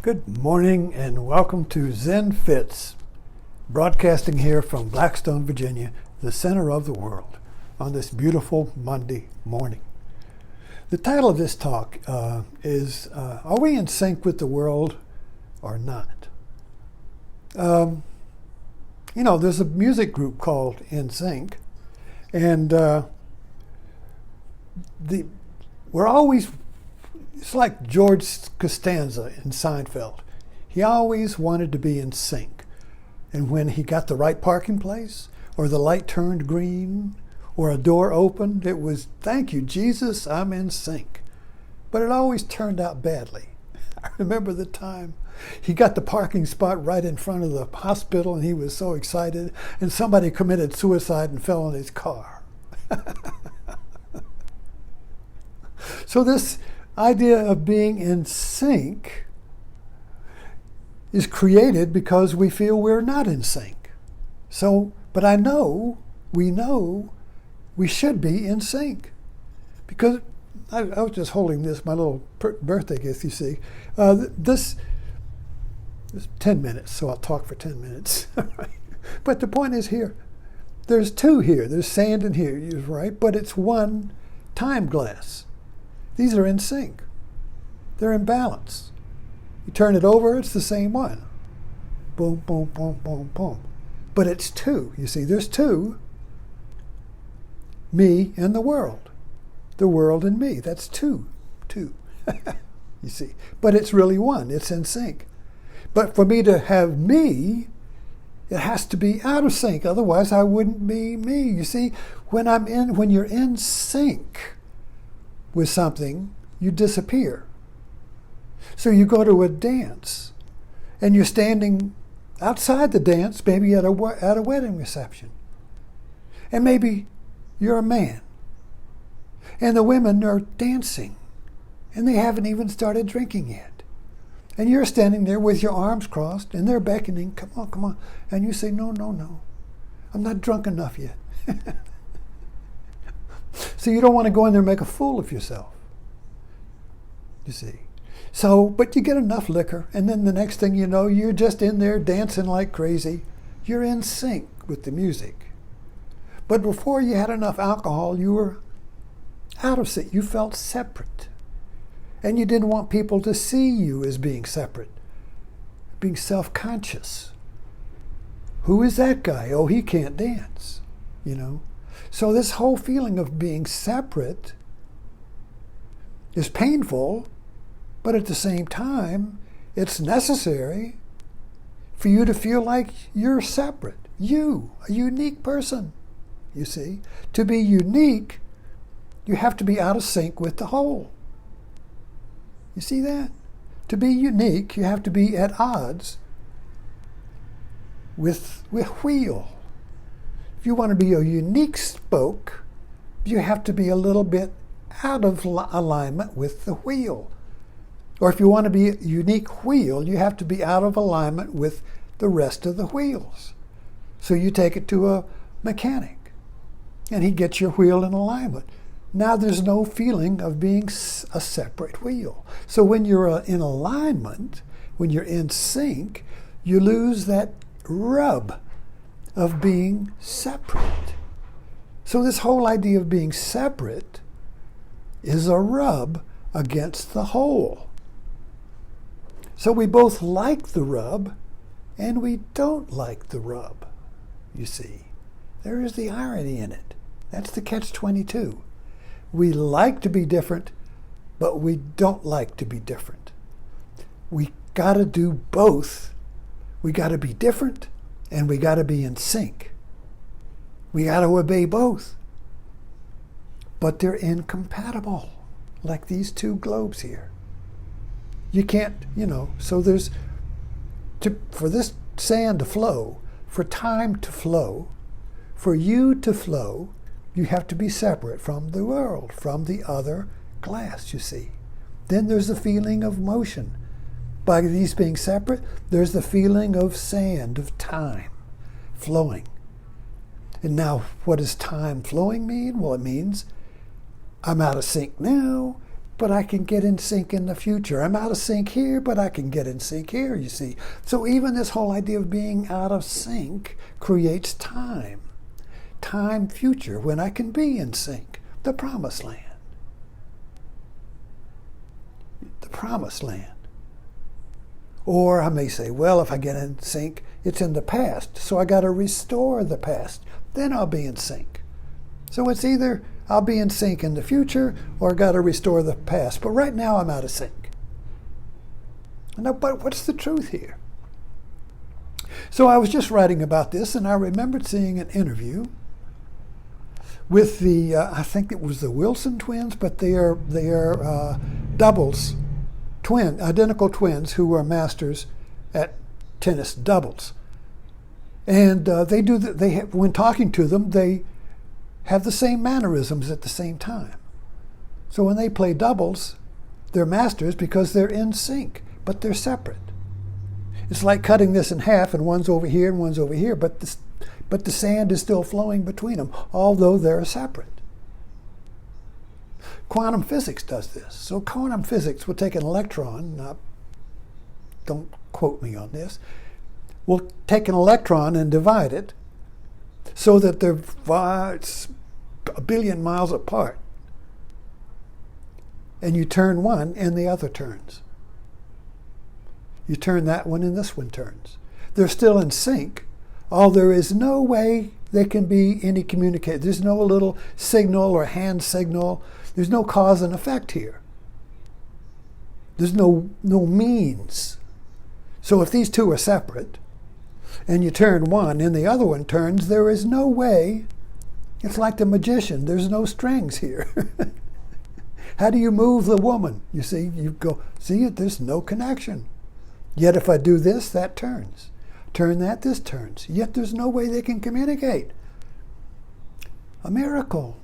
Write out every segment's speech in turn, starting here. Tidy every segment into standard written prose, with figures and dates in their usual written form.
Good morning and welcome to Zen Fits, broadcasting here from Blackstone, Virginia, the center of the world, on this beautiful Monday morning. The title of this talk is, Are we in sync with the world or not? There's a music group called In Sync, and we're always, it's like George Costanza in Seinfeld. He always wanted to be in sync. And when he got the right parking place, or the light turned green, or a door opened, it was, thank you, Jesus, I'm in sync. But it always turned out badly. I remember the time he got the parking spot right in front of the hospital, and he was so excited, and somebody committed suicide and fell in his car. So this idea of being in sync is created because we feel we're not in sync. But we know we should be in sync. Because I was just holding this, my little birthday gift, you see. This is 10 minutes, so I'll talk for 10 minutes. But the point is here, there's two here. There's sand in here, you're right, but it's one time glass. These are in sync. They're in balance. You turn it over, it's the same one. Boom, boom, boom, boom, boom. But it's two. You see, there's two. Me and the world. The world and me. That's two. You see. But it's really one. It's in sync. But for me to have me, it has to be out of sync. Otherwise, I wouldn't be me. You see, when you're in sync with something, you disappear. So you go to a dance, and you're standing outside the dance, maybe at a wedding reception. And maybe you're a man. And the women are dancing, and they haven't even started drinking yet. And you're standing there with your arms crossed, and they're beckoning, come on, come on. And you say, no, I'm not drunk enough yet. So you don't want to go in there and make a fool of yourself. You see. So, but you get enough liquor, and then the next thing you know, you're just in there dancing like crazy. You're in sync with the music. But before you had enough alcohol, you were out of sync. You felt separate. And you didn't want people to see you as being separate, being self-conscious. Who is that guy? Oh, he can't dance, So this whole feeling of being separate is painful, but at the same time, it's necessary for you to feel like you're separate. You, a unique person, you see. To be unique, you have to be out of sync with the whole. You see that? To be unique, you have to be at odds with wheel. If you want to be a unique spoke, you have to be a little bit out of alignment with the wheel. Or if you want to be a unique wheel, you have to be out of alignment with the rest of the wheels. So you take it to a mechanic, and he gets your wheel in alignment. Now there's no feeling of being a separate wheel. So when you're in alignment, when you're in sync, you lose that rub of being separate. So this whole idea of being separate is a rub against the whole. So we both like the rub, and we don't like the rub, you see. There is the irony in it. That's the catch-22. We like to be different, but we don't like to be different. We got to do both. We got to be different, and we got to be in sync. We got to obey both. But they're incompatible, like these two globes here. You can't, so for this sand to flow, for time to flow, for you to flow, you have to be separate from the world, from the other glass, you see. Then there's the feeling of motion. By these being separate, there's the feeling of sand, of time flowing. And now, what does time flowing mean? Well, it means I'm out of sync now, but I can get in sync in the future. I'm out of sync here, but I can get in sync here, you see. So even this whole idea of being out of sync creates time. Time future, when I can be in sync. The promised land. The promised land. Or I may say, well, if I get in sync, it's in the past, so I got to restore the past. Then I'll be in sync. So it's either I'll be in sync in the future or I got to restore the past. But right now I'm out of sync. Now, but what's the truth here? So I was just writing about this, and I remembered seeing an interview with the, I think it was the Wilson twins, but they are doubles, identical twins who are masters at tennis doubles. And when talking to them, they have the same mannerisms at the same time. So when they play doubles, they're masters because they're in sync, but they're separate. It's like cutting this in half, and one's over here and one's over here, but the sand is still flowing between them, although they're separate. Quantum physics does this. So quantum physics will take an electron, don't quote me on this, will take an electron and divide it so that they're a billion miles apart. And you turn one and the other turns. You turn that one and this one turns. They're still in sync, although there is no way there can be any communication. There's no little signal or hand signal. There's no cause and effect here. There's no means. So if these two are separate, and you turn one and the other one turns, there is no way. It's like the magician. There's no strings here. How do you move the woman? You see, you go, see it, there's no connection. Yet if I do this, that turns. Turn that, this turns. Yet there's no way they can communicate. A miracle.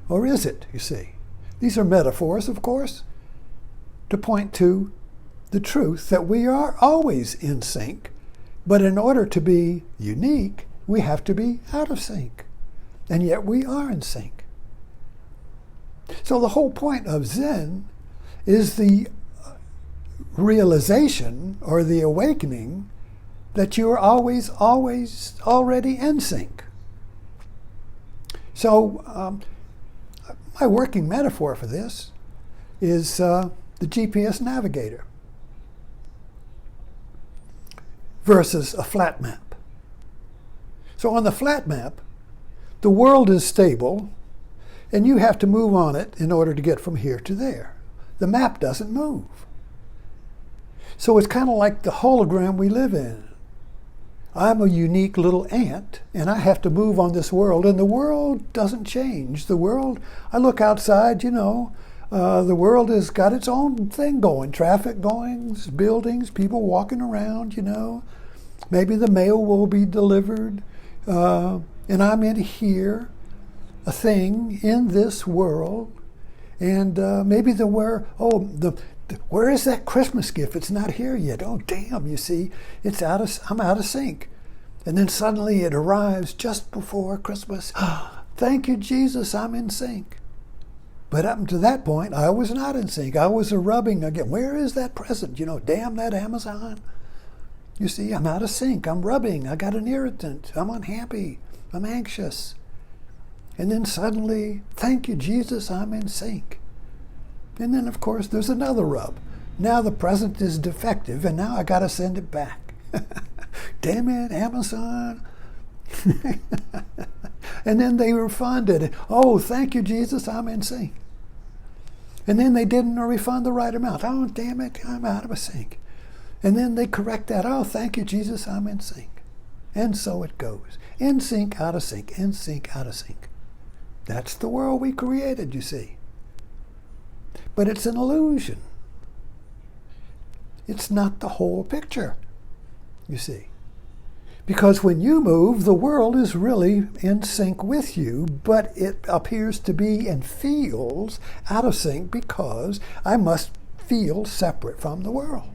Or is it, you see? These are metaphors, of course, to point to the truth that we are always in sync, but in order to be unique, we have to be out of sync. And yet we are in sync. So the whole point of Zen is the realization or the awakening that you are always already in sync. So my working metaphor for this is the GPS navigator versus a flat map. So on the flat map, the world is stable, and you have to move on it in order to get from here to there. The map doesn't move. So it's kind of like the hologram we live in. I'm a unique little ant, and I have to move on this world, and the world doesn't change. The world, I look outside, the world has got its own thing going, traffic going, buildings, people walking around, Maybe the mail will be delivered, and I'm in here, a thing in this world, and maybe where is that Christmas gift? It's not here yet. Oh, damn, you see, I'm out of sync. And then suddenly it arrives just before Christmas. Thank you, Jesus, I'm in sync. But up to that point, I was not in sync. I was rubbing again. Where is that present? Damn that Amazon. You see, I'm out of sync. I'm rubbing. I got an irritant. I'm unhappy. I'm anxious. And then suddenly, thank you, Jesus, I'm in sync. And then, of course, there's another rub. Now the present is defective, and now I got to send it back. Damn it, Amazon. And then they refunded it. Oh, thank you, Jesus, I'm in sync. And then they didn't refund the right amount. Oh, damn it, I'm out of sync. And then they correct that. Oh, thank you, Jesus, I'm in sync. And so it goes. In sync, out of sync, in sync, out of sync. That's the world we created, you see. But it's an illusion. It's not the whole picture, you see. Because when you move, the world is really in sync with you, but it appears to be and feels out of sync because I must feel separate from the world.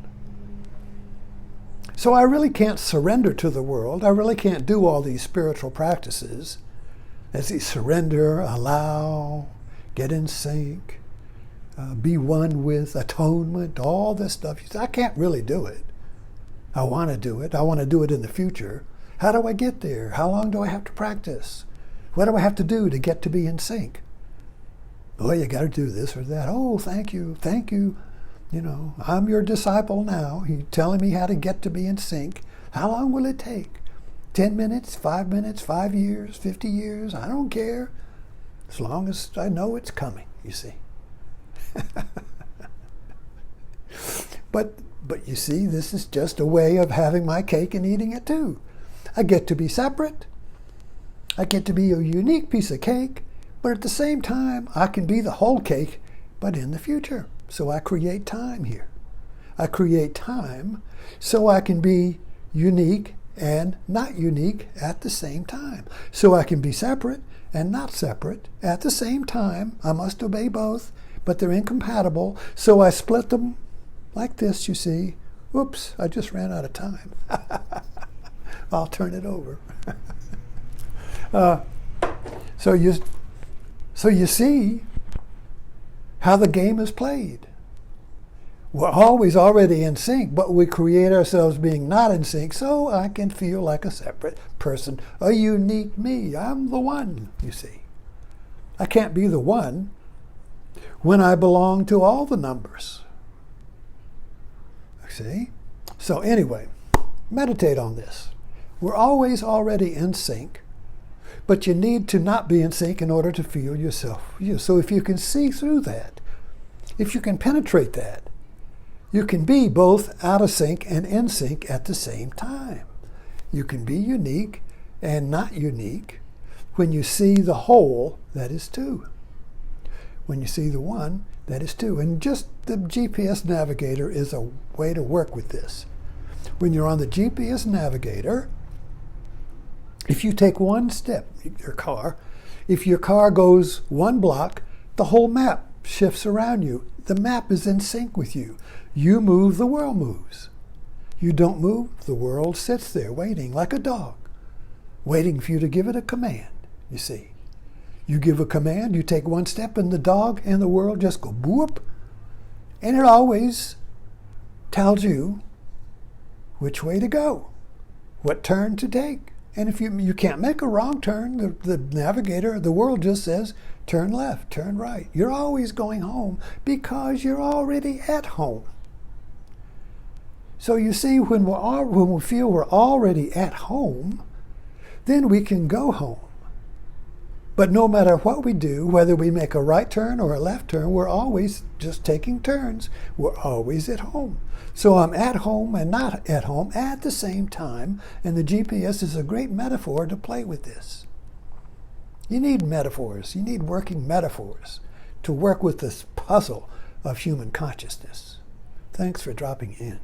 So I really can't surrender to the world. I really can't do all these spiritual practices as you surrender, allow, get in sync, be one with atonement, all this stuff. You say, I can't really do it. I want to do it. I want to do it in the future. How do I get there? How long do I have to practice? What do I have to do to get to be in sync? Oh, you got to do this or that. Oh, thank you. Thank you. You know, I'm your disciple now. You're telling me how to get to be in sync. How long will it take? 10 minutes, 5 minutes, 5 years, 50 years? I don't care. As long as I know it's coming, you see. But you see, this is just a way of having my cake and eating it too. I get to be separate. I get to be a unique piece of cake, but at the same time, I can be the whole cake, but in the future. So I create time here. I create time so I can be unique and not unique at the same time. So I can be separate and not separate at the same time. I must obey both, but they're incompatible. So I split them like this, you see. Oops, I just ran out of time. I'll turn it over. So you see how the game is played. We're always already in sync, but we create ourselves being not in sync so I can feel like a separate person, a unique me. I'm the one, you see. I can't be the one when I belong to all the numbers. See? So anyway, meditate on this. We're always already in sync, but you need to not be in sync in order to feel yourself. So if you can see through that, if you can penetrate that, you can be both out of sync and in sync at the same time. You can be unique and not unique when you see the whole, that is two. When you see the one, that is two. And just the GPS navigator is a way to work with this. When you're on the GPS navigator, if you take one step, if your car goes one block, the whole map shifts around you. The map is in sync with you. You move, the world moves. You don't move, the world sits there waiting like a dog, waiting for you to give it a command, you see. You give a command, you take one step, and the dog and the world just go boop, and it always tells you which way to go, what turn to take. And if you can't make a wrong turn, the navigator, the world just says, turn left, turn right. You're always going home because you're already at home. So you see, when we feel we're already at home, then we can go home. But no matter what we do, whether we make a right turn or a left turn, we're always just taking turns. We're always at home. So I'm at home and not at home at the same time, and the GPS is a great metaphor to play with this. You need metaphors. You need working metaphors to work with this puzzle of human consciousness. Thanks for dropping in.